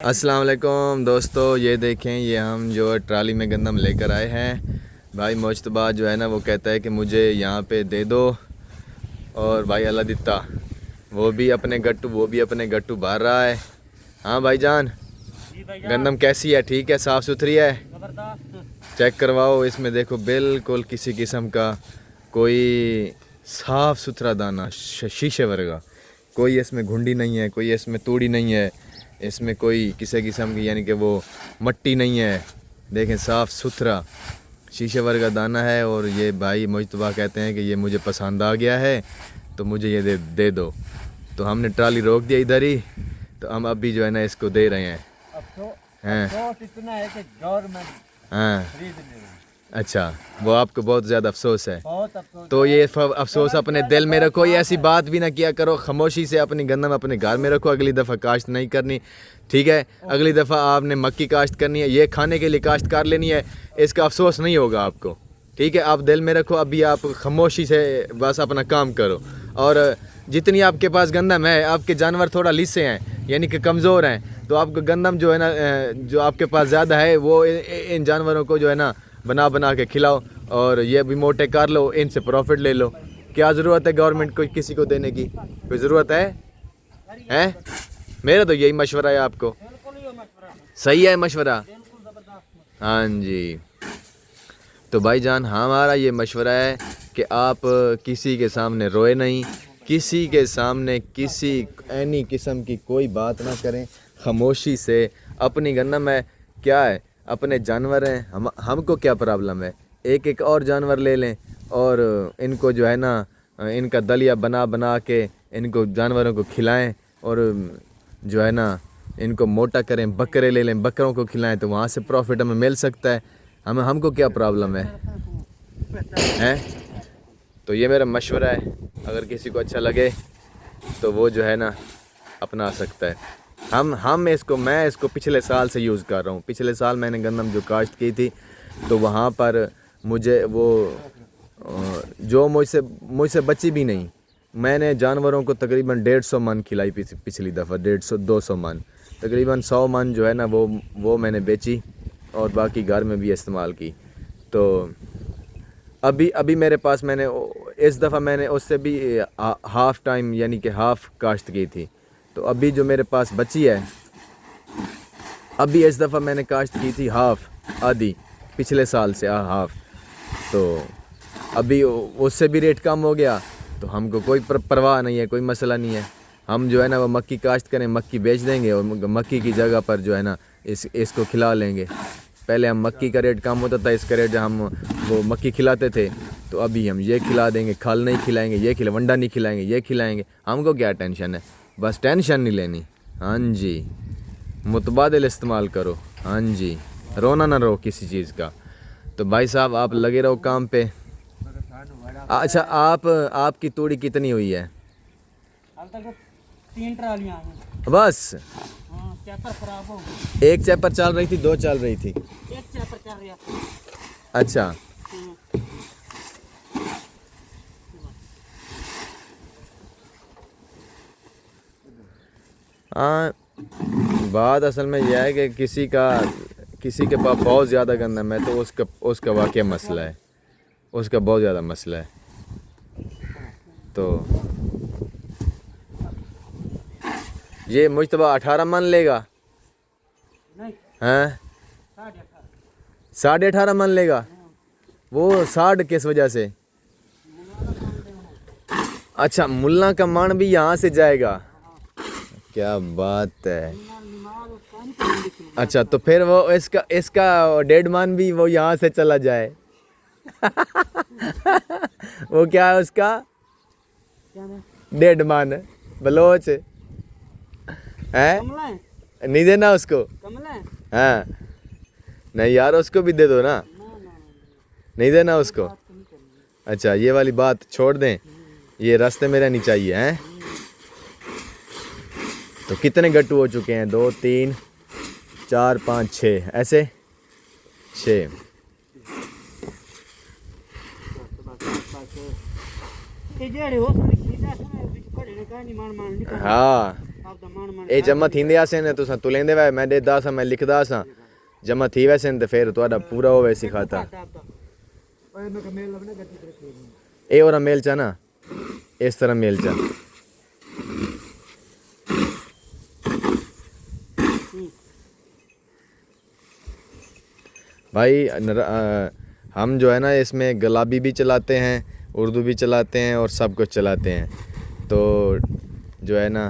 अस्सलाम वालेकुम दोस्तों, ये देखें ये हम जो ट्राली में गंदम लेकर आए हैं। भाई मुश्तबा जो है ना वो कहता है कि मुझे यहाँ पे दे दो, और भाई अल्लाह दिता वो भी अपने गट्टू भर रहा है। हाँ भाईजान, गंदम कैसी है? ठीक है, साफ़ सुथरी है? चेक करवाओ, इसमें देखो बिल्कुल किसी किस्म का कोई साफ़ सुथरा दाना, शीशे वर्गा। कोई इसमें घुंडी नहीं है, कोई इसमें तूड़ी नहीं है, इसमें कोई किसी किस्म की यानी कि वो मट्टी नहीं है। देखें साफ़ सुथरा शीशे वर्गा दाना है। और ये भाई मुश्तबा कहते हैं कि ये मुझे पसंद आ गया है तो मुझे ये दे दो। तो हमने ट्राली रोक दिया इधर ही, तो हम अभी जो है ना इसको दे रहे हैं। इतना है कि गवर्नमेंट हाँ खरीद ले। अच्छा, वो आपको बहुत ज़्यादा अफसोस है। बहुत अफसोस। तो ये अफसोस अपने दिल में रखो, ये ऐसी बात भी ना किया करो। खामोशी से अपनी गंदम अपने घर में रखो, अगली दफ़ा काश्त नहीं करनी, ठीक है? अगली दफ़ा आपने मक्की काश्त करनी है, ये खाने के लिए काश्त कर लेनी है, इसका अफसोस नहीं होगा आपको, ठीक है? आप दिल में रखो, अभी आप खामोशी से बस अपना काम करो। और जितनी आपके पास गंदम है, आपके जानवर थोड़ा लिस्से हैं यानी कि कमज़ोर हैं, तो आपको गंदम जो है ना जो आपके पास ज़्यादा है वो इन जानवरों को जो है ना बना के खिलाओ, और ये भी मोटे कर लो, इनसे प्रॉफिट ले लो। क्या ज़रूरत है गवर्नमेंट को किसी को देने की? कोई ज़रूरत है? हैं? मेरा तो यही मशवरा है आपको। सही है मशवरा? हाँ जी। तो भाईजान हमारा ये मशवरा है कि आप किसी के सामने रोए नहीं, किसी के सामने किसी एनी किस्म की कोई बात ना करें। खामोशी से अपनी गंदम है, क्या है, अपने जानवर हैं, हमको क्या प्रॉब्लम है? एक एक और जानवर ले लें और इनको जो है ना इनका दलिया बना के इनको जानवरों को खिलाएं, और जो है ना इनको मोटा करें। बकरे ले लें, बकरों को खिलाएं, तो वहाँ से प्रॉफिट हमें मिल सकता है। हमको क्या प्रॉब्लम है? तो ये मेरा मशवरा है, अगर किसी को अच्छा लगे तो वो जो है ना अपना सकता है। मैं इसको पिछले साल से यूज़ कर रहा हूँ। पिछले साल मैंने गंदम जो काश्त की थी, तो वहाँ पर मुझे वो जो मुझसे बची भी नहीं। मैंने जानवरों को तकरीबन 150 मन खिलाई पिछली दफ़ा, 150-200 मन, तकरीबन 100 मन जो है ना वो मैंने बेची, और बाकी घर में भी इस्तेमाल की। तो अभी मेरे पास मैंने इस दफ़ा मैंने उससे भी हाफ़ टाइम यानी कि हाफ़ काश्त की थी। तो अभी जो मेरे पास बची है, अभी इस दफ़ा मैंने काश्त की थी हाफ़, आधी, पिछले साल से हाफ़। तो अभी उससे भी रेट कम हो गया, तो हमको कोई परवाह नहीं है, कोई मसला नहीं है। हम जो है ना वो मक्की काश्त करें, मक्की बेच देंगे, और मक्की की जगह पर जो है ना इसको खिला लेंगे। पहले हम मक्की का रेट कम होता था, इसका रेट हम वो मक्की खिलाते थे, तो अभी हम ये खिला देंगे। खल नहीं खिलाएंगे, ये वंडा नहीं खिलाएंगे, ये खिलाएंगे। हमको क्या टेंशन है? बस टेंशन नहीं लेनी। हाँ जी, मुतबादिल इस्तेमाल करो। हाँ जी, रोना ना रो किसी चीज़ का। तो भाई साहब आप लगे रहो काम पे। अच्छा, आपकी तूड़ी कितनी हुई है? अब तक 3 ट्रालियां आई हैं। बस हाँ, चैपर खराब हो गई। एक चैपर चल रही थी, 2 चल रही थी? एक चैपर चल रहा था। अच्छा, हाँ, बात असल में यह है कि किसी के पास बहुत ज़्यादा गंदम है, तो उसका वाकई मसला है, उसका बहुत ज़्यादा मसला है। तो ये मुश्तबा 18 मन लेगा? नहीं, हैं? 18.5। 18.5 मन लेगा? वो 60 किस वजह से? अच्छा, मुल्ला का मान भी यहाँ से जाएगा? क्या बात है। अच्छा, तो फिर वो इसका 1.5 मान भी वो यहाँ से चला जाए। वो क्या है उसका? 1.5 मान बलोच है, नहीं देना उसको? हाँ, नहीं यार, उसको भी दे दो ना। नहीं देना उसको? अच्छा, ये वाली बात छोड़ दें, ये रास्ते में रहनी चाहिए। हैं? तो कितने गट्टू हो चुके हैं? 2 3 4 5 6, ऐसे 6। हाँ, आप दा मान मान ये जमा थींदे आसे ने तुसा तुलेंदे वे मैं देदा सा मैं लिखदा सा जमा थी वैसे ते फिर तुहाडा पूरा होवे सिखाता ओए मैं मेल लबने गति पर ए और मेल चा ना इस तरह मेल चा भाई हम जो है ना इसमें गुलाबी भी चलाते हैं उर्दू भी चलाते हैं और सब कुछ चलाते हैं तो जो है ना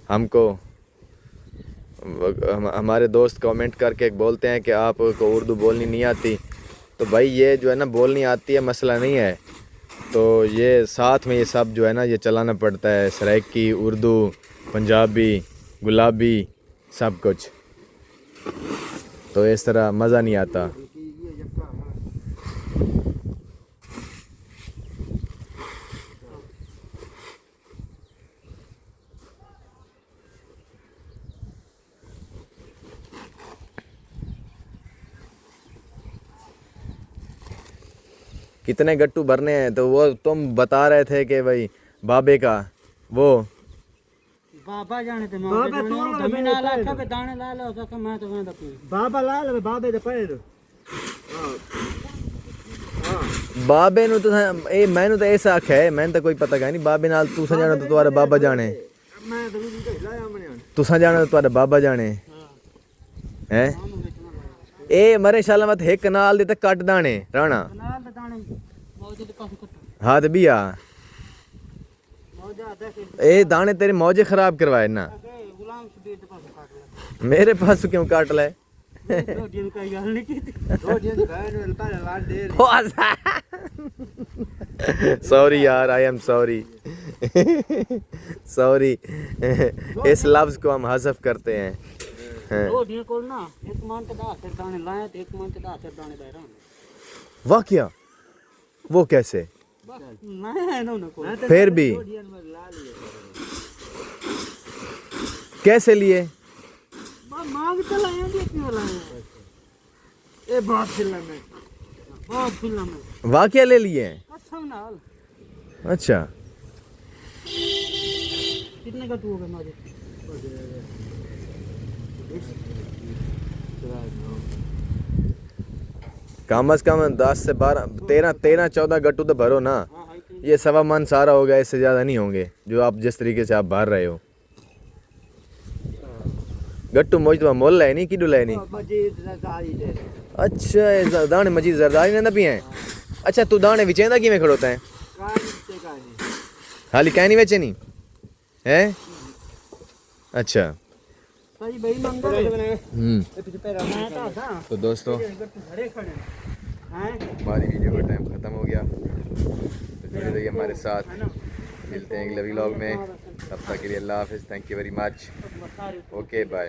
हमको हमारे दोस्त कमेंट करके बोलते हैं कि आपको उर्दू बोलनी नहीं आती तो भाई ये जो है ना बोलनी आती है मसला नहीं है तो ये साथ में ये सब जो है ना ये चलाना पड़ता है सराइकी उर्दू पंजाबी गुलाबी सब कुछ तो इस तरह मज़ा नहीं आता कितने गट्टू भरने हैं तो वो तुम बता रहे थे कि भाई बाबे का वो बाबा जाने ते बाबा तू जमीन आला अच्छा पे दाने ला लो सके मैं तो वेंदा पी बाबा ला ले बाबे दे पड़े बाबे नु तो ए मैनू तो ऐसा आख्या है मैंने तो कोई पता का नहीं बाबे नाल तू जाना तो तुम्हारा बाबा जाने मैं तो नहीं लाया मने तुसा जाना तो तुम्हारा बाबा जाने हैं ए मरे शाला मत एक नाल दे तक कट दाने राणा नाल दे दाने मौजे दे पास कट हाथ भी आ मौजा देख ए दाने तेरे मौजे खराब करवाए ना गुलाम शबीर दे पास काट मेरे पास क्यों काट ले ले रोटी दी कोई गल नहीं की रोटी दी बहन नु पहले लाड दे सॉरी यार आई एम सॉरी सॉरी इस लफ्ज को हम हज़फ करते हैं रोटी को ना एक मान के 10 दाने लाए तो एक मान के 10 दाने बैरा वाह क्या वो कैसे नहीं है ना को फिर भी कैसे लिए मांग तो लाए हैं क्यों लाए ए बहुत फिल्म में वाह क्या ले लिए कसम नाल अच्छा कितने का तू हो गया मारे कम से कम 10 से 12 13 14 गट्टू तो भरो ना ये 1.25 मन सारा हो गया इससे ज़्यादा नहीं होंगे जो आप जिस तरीके से आप भर रहे हो गट्टू मोज तो मोल है नहीं कि डुला है नहीं अच्छा ये दाने मजीद जरदारी ने ना भी हैं अच्छा तू दाने विचेंदा कि में खड़ोता है हाली कहीं नहीं बेचे नहीं है अच्छा तो दोस्तों हमारी वीडियो का टाइम ख़त्म हो गया तो जुड़े रहिए हमारे साथ मिलते हैं अगले व्लॉग में तब तक के लिए अल्लाह हाफिज़ thank you very much okay bye